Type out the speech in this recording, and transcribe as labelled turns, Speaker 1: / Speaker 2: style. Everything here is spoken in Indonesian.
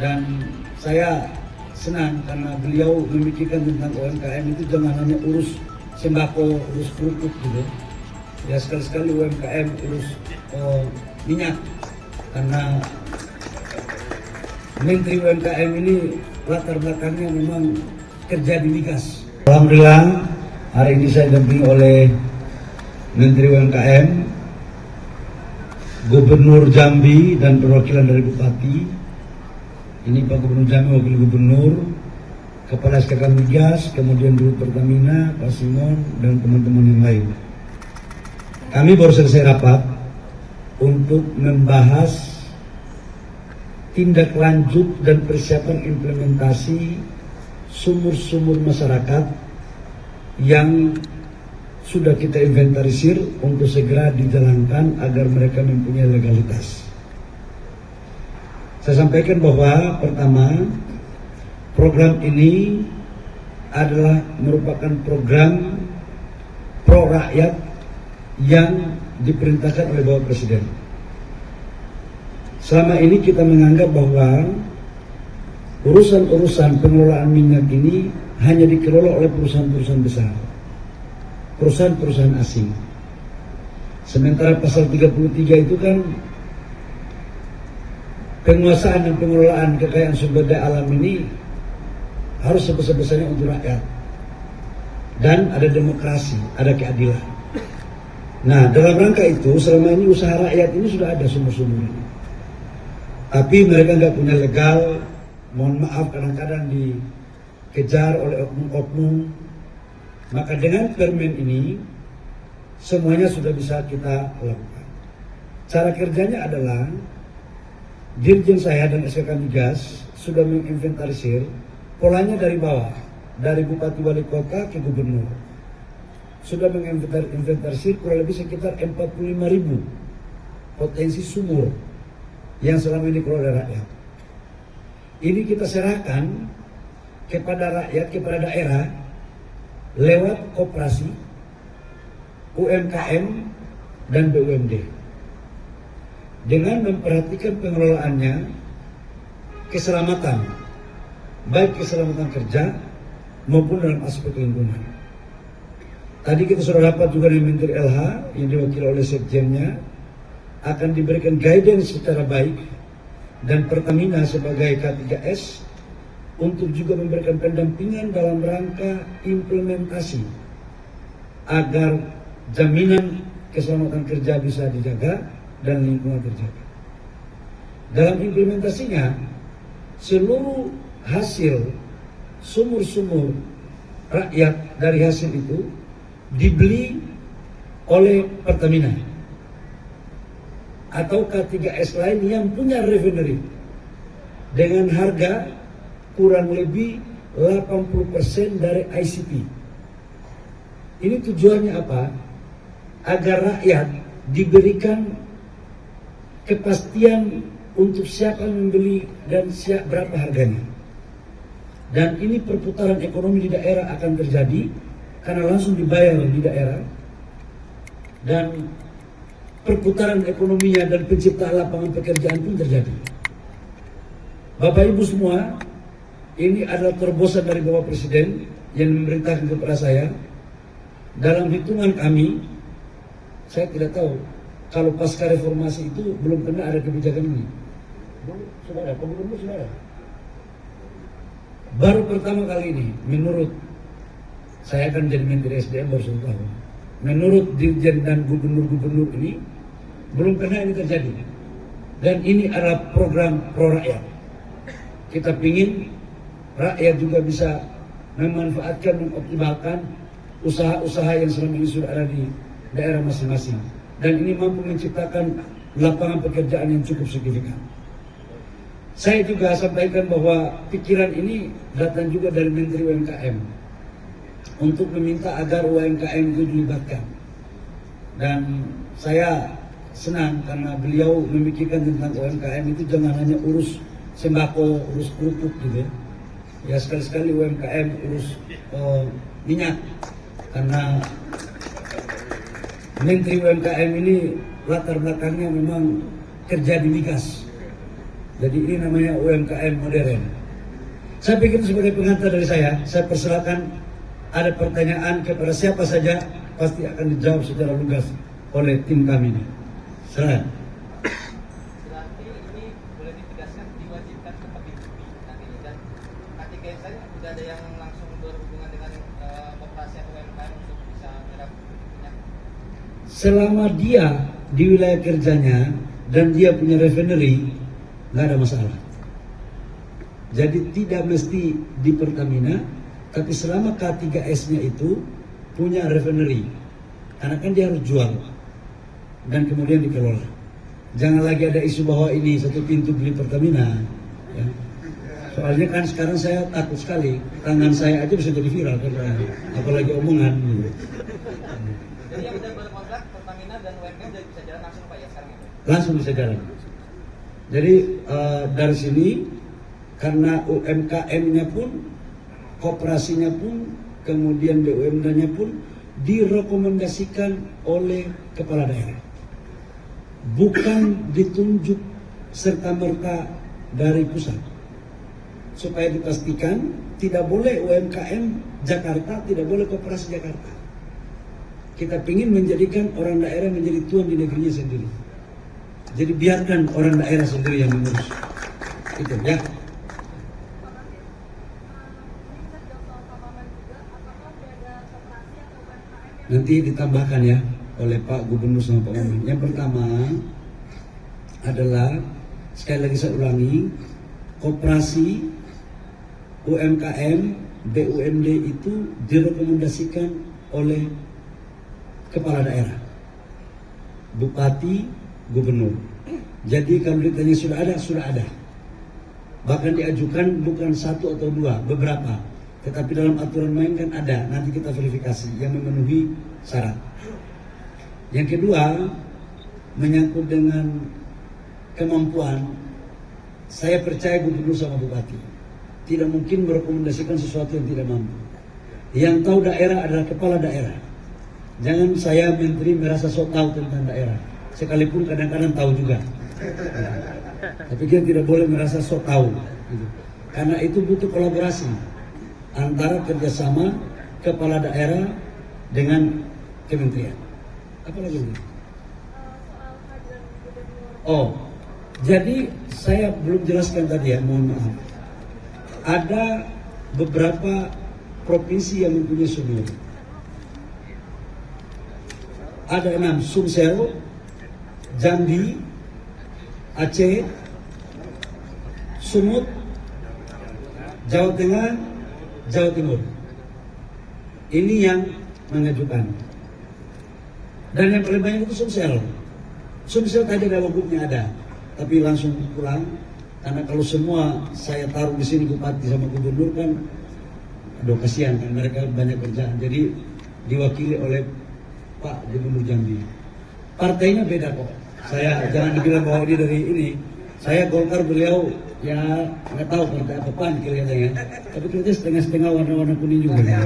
Speaker 1: Dan saya senang karena beliau memikirkan tentang UMKM itu jangan hanya urus sembako, urus kerupuk gitu. Ya sekali-sekali UMKM urus minyak, karena Menteri UMKM ini latar belakangnya memang kerja di migas. Alhamdulillah hari ini saya didampingi oleh Menteri UMKM, Gubernur Jambi dan perwakilan dari Bupati. Ini Pak Gubernur Jambi, Wakil Gubernur, Kepala SKK Migas, kemudian Dirut Pertamina, Pak Simon, dan teman-teman yang lain. Kami baru selesai rapat untuk membahas tindak lanjut dan persiapan implementasi sumur-sumur masyarakat yang sudah kita inventarisir untuk segera dijalankan agar mereka mempunyai legalitas. Saya sampaikan bahwa pertama, program ini adalah merupakan program pro rakyat yang diperintahkan oleh Bapak Presiden. Selama ini kita menganggap bahwa urusan-urusan pengelolaan minyak ini hanya dikelola oleh perusahaan-perusahaan besar, perusahaan-perusahaan asing. Sementara pasal 33 itu kan penguasaan dan pengelolaan kekayaan sumber daya alam ini harus sebesar-besarnya untuk rakyat. Dan ada demokrasi, ada keadilan. Nah, dalam rangka itu selama ini usaha rakyat ini sudah ada sumur-sumur ini. Tapi mereka nggak punya legal, mohon maaf kadang-kadang dikejar oleh oknum-oknum. Maka dengan permen ini semuanya sudah bisa kita lakukan. Cara kerjanya adalah Dirjen saya dan SKK Migas sudah menginventarisir polanya dari bawah, dari Bupati Wali Kota ke Gubernur. Sudah menginventarisir kurang lebih sekitar 45.000 potensi sumur yang selama ini dikelola oleh rakyat. Ini kita serahkan kepada rakyat, kepada daerah lewat koperasi, UMKM, dan BUMD. Dengan memperhatikan pengelolaannya, keselamatan, baik keselamatan kerja maupun dalam aspek lingkungan. Tadi kita sudah dapat juga dari Menteri LH yang diwakili oleh Sekjennya, akan diberikan guidance secara baik, dan Pertamina sebagai K3S untuk juga memberikan pendampingan dalam rangka implementasi agar jaminan keselamatan kerja bisa dijaga dan lingkungan terjaga. Dalam implementasinya, seluruh hasil sumur-sumur rakyat dari hasil itu dibeli oleh Pertamina atau K3S lain yang punya refinery dengan harga kurang lebih 80% dari ICP. Ini tujuannya apa? Agar rakyat diberikan kepastian untuk siapa yang membeli dan berapa harganya. Dan ini perputaran ekonomi di daerah akan terjadi karena langsung dibayar di daerah, dan perputaran ekonominya dan penciptaan lapangan pekerjaan pun terjadi. Bapak Ibu semua, ini adalah terobosan dari Bapak Presiden yang memerintahkan kepada saya. Dalam hitungan kami, saya tidak tahu kalau pasca reformasi itu belum pernah ada kebijakan ini. Sudah ada, Gubernur sudah ada. Baru pertama kali ini, menurut saya akan jadi Menteri SDM baru 1 tahun. Menurut Dirjen dan Gubernur-Gubernur ini, belum pernah ini terjadi. Dan ini adalah program pro rakyat. Kita ingin rakyat juga bisa memanfaatkan, mengoptimalkan usaha-usaha yang selama ini sudah ada di daerah masing-masing. Dan ini mampu menciptakan lapangan pekerjaan yang cukup signifikan. Saya juga sampaikan bahwa pikiran ini datang juga dari Menteri UMKM untuk meminta agar UMKM itu dilibatkan. Dan saya senang karena beliau memikirkan tentang UMKM itu jangan hanya urus sembako, urus kerupuk gitu ya. Ya sekali-sekali UMKM urus minyak, karena Menteri UMKM ini latar belakangnya memang kerja di migas. Jadi ini namanya UMKM modern. Saya pikir sebagai pengantar dari saya persilakan ada pertanyaan kepada siapa saja, pasti akan dijawab secara lugas oleh tim kami ini. Silakan.
Speaker 2: Berarti ini boleh ditegaskan diwajibkan seperti itu nantinya, dan ketika saya tidak ada yang langsung berhubungan dengan operasi UMKM untuk bisa menyerap minyak.
Speaker 1: Selama dia di wilayah kerjanya dan dia punya refinery, nggak ada masalah. Jadi tidak mesti di Pertamina, tapi selama K3S-nya itu punya refinery, karena kan dia harus jual dan kemudian dikelola. Jangan lagi ada isu bahwa ini satu pintu beli Pertamina. Ya. Soalnya kan sekarang saya takut sekali, tangan saya aja bisa jadi viral, karena apalagi omongan.
Speaker 2: Jadi yang sudah berkontrak Pertamina dan UMKM sudah bisa jalan langsung Pak ya sekarang itu?
Speaker 1: Langsung bisa jalan. Jadi dari sini, karena UMKM-nya pun, koperasinya pun, kemudian BUMD-nya pun direkomendasikan oleh kepala daerah. Bukan ditunjuk serta-merta dari pusat. Supaya dipastikan tidak boleh UMKM Jakarta, tidak boleh koperasi Jakarta. Kita ingin menjadikan orang daerah menjadi tuan di negerinya sendiri. Jadi biarkan orang daerah sendiri yang mengurus. Itu ya. Nanti ditambahkan ya oleh Pak Gubernur sama Pak Wamen. Yang pertama adalah, sekali lagi saya ulangi, koperasi UMKM BUMD itu direkomendasikan oleh kepala daerah, bupati, gubernur. Jadi kalau ditanya sudah ada. Bahkan diajukan bukan satu atau dua, beberapa. Tetapi dalam aturan main kan ada, nanti kita verifikasi yang memenuhi syarat. Yang kedua, menyangkut dengan kemampuan, saya percaya gubernur sama bupati tidak mungkin merekomendasikan sesuatu yang tidak mampu. Yang tahu daerah adalah kepala daerah. Jangan saya menteri merasa sok tahu tentang daerah, sekalipun kadang-kadang tahu juga. Tapi kita tidak boleh merasa sok tahu, karena itu butuh kolaborasi antara kerjasama kepala daerah dengan kementerian. Apa lagi ini? Oh, jadi saya belum jelaskan tadi ya, mohon maaf. Ada beberapa provinsi yang mempunyai sumur. Ada 6, Sumsel, Jambi, Aceh, Sumut, Jawa Tengah, Jawa Timur. Ini yang mengajukan. Dan yang paling banyak itu Sumsel. Sumsel tadi ada wagubnya ada, tapi langsung pulang. Karena kalau semua saya taruh di sini bupati sama gubernur kan, aduh kasihan kan, mereka banyak kerjaan. Jadi diwakili oleh Pak Gubernur Jambi. Partainya beda kok. Saya jangan dibilang bahwa dia dari ini. Saya Golkar, beliau ya nggak tahu partai apa PAN kira-kira ya. Tapi kira-kira setengah-setengah warna-warna kuning juga. Ya.